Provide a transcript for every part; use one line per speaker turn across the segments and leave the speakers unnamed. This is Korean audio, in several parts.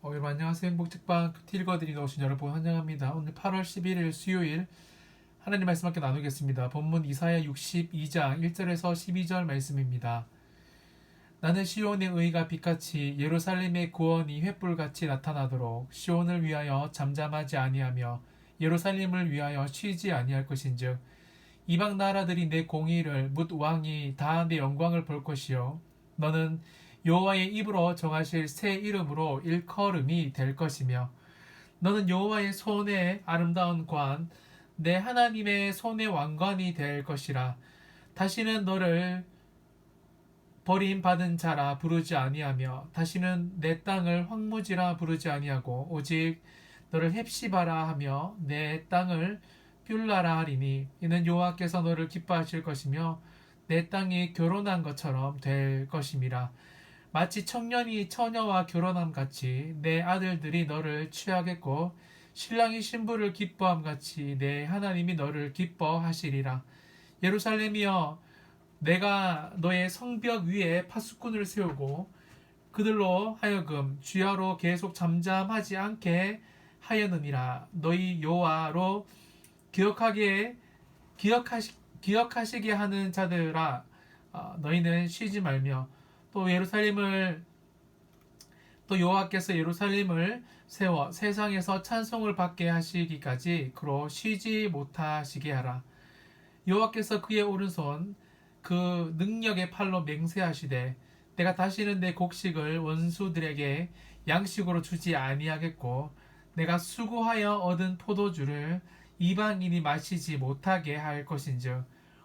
여러분 안녕하세요. 행복책방 큐티 읽어드리러 오신 여러분 환영합니다. 오늘 8월 11일 수요일 하나님 말씀 함께 나누겠습니다. 본문 이사야 62장 1절에서 12절 말씀입니다. 나는 시온의 의가 빛같이 예루살렘의 구원이 횃불같이 나타나도록 시온을 위하여 잠잠하지 아니하며 예루살렘을 위하여 쉬지 아니할 것인즉 이방 나라들이 내 공의를 묻 왕이 다 내 영광을 볼 것이요 너는 여호와의 입으로 정하실 새 이름으로 일컬음이 될 것이며 너는 여호와의 손의 아름다운 관 내 하나님의 손의 왕관이 될 것이라. 다시는 너를 버림받은 자라 부르지 아니하며 다시는 내 땅을 황무지라 부르지 아니하고 오직 너를 헵시바라 하며 내 땅을 뷸라라 하리니 이는 여호와께서 너를 기뻐하실 것이며 내 땅이 결혼한 것처럼 될 것임이라. 마치 청년이 처녀와 결혼함 같이 내 아들들이 너를 취하겠고 신랑이 신부를 기뻐함 같이 내 하나님이 너를 기뻐하시리라. 예루살렘이여 내가 너의 성벽 위에 파수꾼을 세우고 그들로 하여금 주야로 계속 잠잠하지 않게 하였느니라. 너희 여호와로 기억하시게 하는 자들아, 너희는 쉬지 말며 또 여호와께서 예루살렘을 세워 세상에서 찬송을 받게 하시기까지 그로 쉬지 못하시게 하라. 여호와께서 그의 오른손 그 능력의 팔로 맹세하시되 내가 다시는 내 곡식을 원수들에게 양식으로 주지 아니하겠고 내가 수고하여 얻은 포도주를 이방인이 마시지 못하게 할 것인즉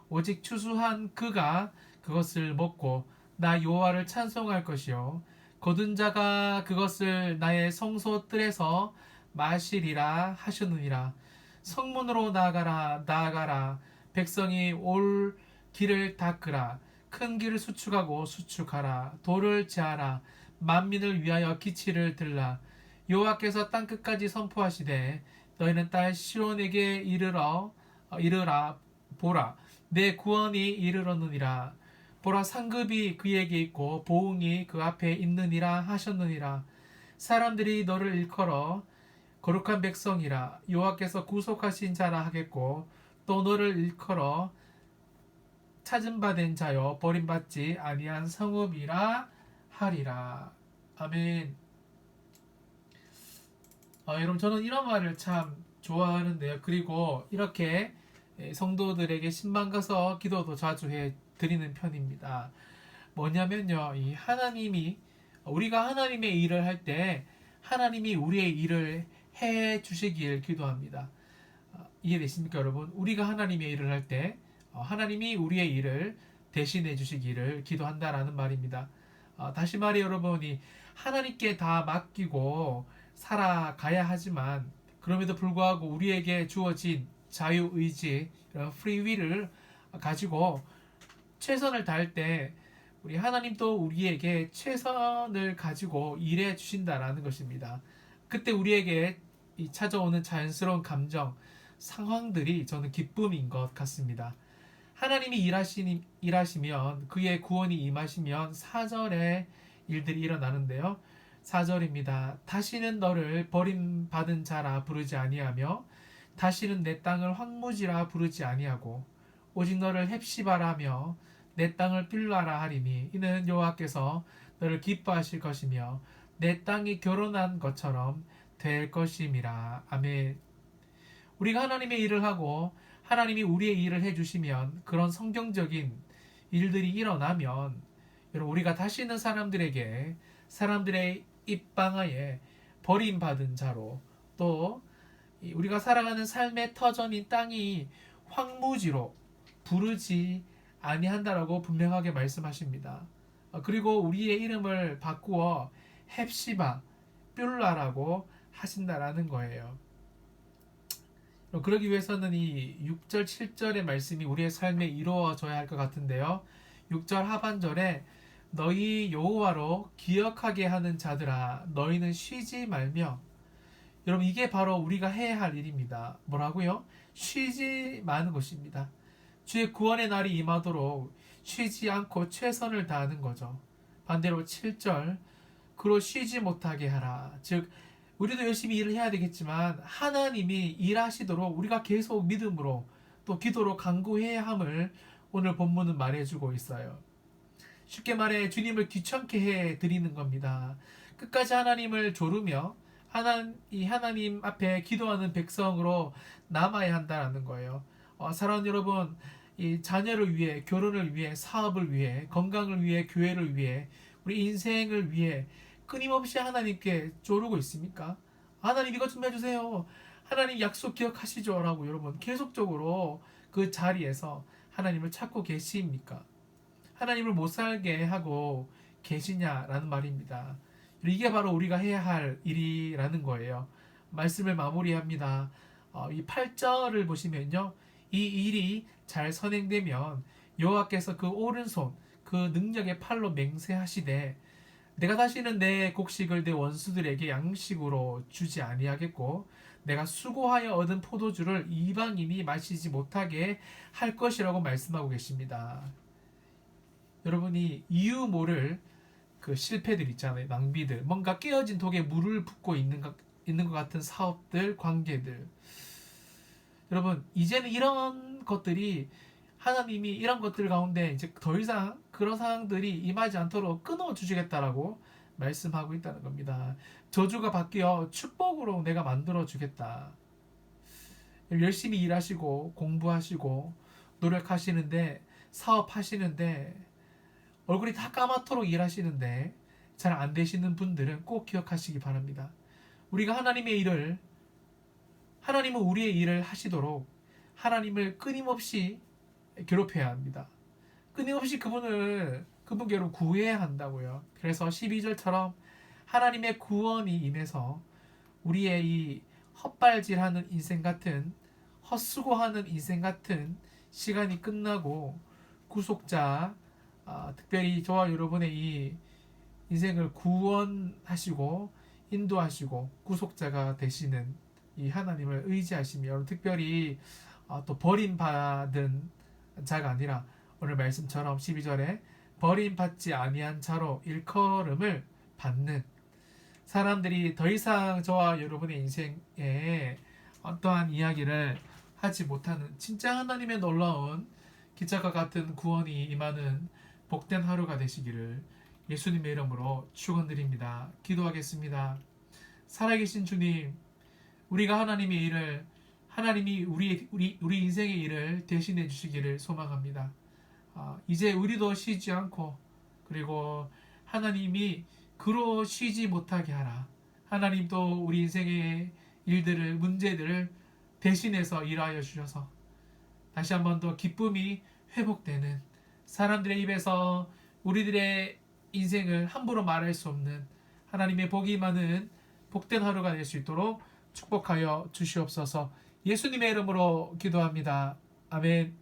오직 추수한 그가 그것을 먹고 나 여호와를 찬송할 것이요 거둔 자가 그것을 나의 성소 뜰에서 마시리라 하셨느니라. 성문으로 나아가라 백성이 올 길을 닦으라. 큰 길을 수축하라. 돌을 제하라. 만민을 위하여 기치를 들라. 여호와께서 땅 끝까지 선포하시되 너희는 딸 시온에게 이르라. 보라 내 구원이 이르렀느니라. 보라 상급이 그에게 있고 보응이 그 앞에 있느니라 하셨느니라. 사람들이 너를 일컬어 거룩한 백성이라 여호와께서 구속하신 자라 하겠고 또 너를 일컬어 찾은 바 된 자여 버림받지 아니한 성읍이라 하리라. 아멘. 여러분 저는 이런 말을 참 좋아하는데요. 그리고 이렇게 성도들에게 신방 가서 기도도 자주 해 드리는 편입니다. 뭐냐면요, 이 하나님이 우리가 하나님의 일을 할 때 하나님이 우리의 일을 해 주시길 기도합니다. 이해되십니까, 여러분? 우리가 하나님의 일을 할 때 하나님이 우리의 일을 대신해 주시기를 기도한다라는 말입니다. 다시 말해 여러분이 하나님께 다 맡기고 살아가야 하지만 그럼에도 불구하고 우리에게 주어진 자유의지, 이런 프리윌을 가지고 최선을 다할 때 우리 하나님도 우리에게 최선을 가지고 일해 주신다라는 것입니다. 그때 우리에게 찾아오는 자연스러운 감정, 상황들이 저는 기쁨인 것 같습니다. 하나님이 일하시면 그의 구원이 임하시면 4절에 일들이 일어나는데요. 4절입니다. 다시는 너를 버림받은 자라 부르지 아니하며 다시는 내 땅을 황무지라 부르지 아니하고 오직 너를 헵시바라며 내 땅을 뷸라라 하리니 이는 여호와께서 너를 기뻐하실 것이며 내 땅이 결혼한 것처럼 될 것임이라. 아멘. 우리가 하나님의 일을 하고 하나님이 우리의 일을 해주시면 그런 성경적인 일들이 일어나면 여러분 우리가 다시는 사람들의 입방아에 버림받은 자로 또 우리가 살아가는 삶의 터전인 땅이 황무지로 부르지 아니한다라고 분명하게 말씀하십니다. 그리고 우리의 이름을 바꾸어 헵시바, 뷸라라고 하신다라는 거예요. 그러기 위해서는 이 6절, 7절의 말씀이 우리의 삶에 이루어져야 할 것 같은데요. 6절 하반절에 너희 여호와로 기억하게 하는 자들아 너희는 쉬지 말며. 여러분 이게 바로 우리가 해야 할 일입니다. 뭐라고요? 쉬지 마는 것입니다. 주의 구원의 날이 임하도록 쉬지 않고 최선을 다하는 거죠. 반대로 7절 그로 쉬지 못하게 하라. 즉 우리도 열심히 일을 해야 되겠지만 하나님이 일하시도록 우리가 계속 믿음으로 또 기도로 간구해야 함을 오늘 본문은 말해주고 있어요. 쉽게 말해 주님을 귀찮게 해 드리는 겁니다. 끝까지 하나님을 조르며 하나님 앞에 기도하는 백성으로 남아야 한다는 거예요. 사랑하는 여러분, 이 자녀를 위해, 결혼을 위해, 사업을 위해, 건강을 위해, 교회를 위해, 우리 인생을 위해 끊임없이 하나님께 조르고 있습니까? 하나님 이것 좀 해주세요. 하나님 약속 기억하시죠? 라고 여러분 계속적으로 그 자리에서 하나님을 찾고 계십니까? 하나님을 못 살게 하고 계시냐라는 말입니다. 이게 바로 우리가 해야 할 일이라는 거예요. 말씀을 마무리합니다. 이 8절을 보시면요. 이 일이 잘 선행되면 여호와께서 그 오른손 그 능력의 팔로 맹세하시되 내가 다시는 내 곡식을 내 원수들에게 양식으로 주지 아니하겠고 내가 수고하여 얻은 포도주를 이방인이 마시지 못하게 할 것이라고 말씀하고 계십니다. 여러분이 이유 모를 그 실패들 있잖아요. 낭비들. 뭔가 깨어진 독에 물을 붓고 있는 것 같은 사업들, 관계들. 여러분, 이제는 이런 것들이 하나님이 이런 것들 가운데 이제 더 이상 그런 상황들이 임하지 않도록 끊어주시겠다라고 말씀하고 있다는 겁니다. 저주가 바뀌어 축복으로 내가 만들어주겠다. 열심히 일하시고 공부하시고 노력하시는데 사업하시는데 얼굴이 다 까맣도록 일하시는데 잘 안 되시는 분들은 꼭 기억하시기 바랍니다. 우리가 하나님은 우리의 일을 하시도록 하나님을 끊임없이 괴롭혀야 합니다. 끊임없이 그분께로 구해야 한다고요. 그래서 12절처럼 하나님의 구원이 임해서 우리의 이 헛발질하는 인생 같은 헛수고하는 인생 같은 시간이 끝나고 구속자 특별히 저와 여러분의 이 인생을 구원하시고 인도하시고 구속자가 되시는 이 하나님을 의지하시며 여러분 특별히 또 버림받은 자가 아니라 오늘 말씀처럼 12절에 버림받지 아니한 자로 일컬음을 받는 사람들이 더 이상 저와 여러분의 인생에 어떠한 이야기를 하지 못하는 진짜 하나님의 놀라운 기적과 같은 구원이 임하는 복된 하루가 되시기를 예수님의 이름으로 축원드립니다. 기도하겠습니다. 살아계신 주님, 우리가 하나님의 일을 하나님이 우리 인생의 일을 대신해 주시기를 소망합니다. 이제 우리도 쉬지 않고 그리고 하나님이 그로 쉬지 못하게 하라. 하나님도 우리 인생의 일들을 문제들을 대신해서 일하여 주셔서 다시 한 번 더 기쁨이 회복되는 사람들의 입에서 우리들의 인생을 함부로 말할 수 없는 하나님의 복이 많은 복된 하루가 될 수 있도록 축복하여 주시옵소서. 예수님의 이름으로 기도합니다. 아멘.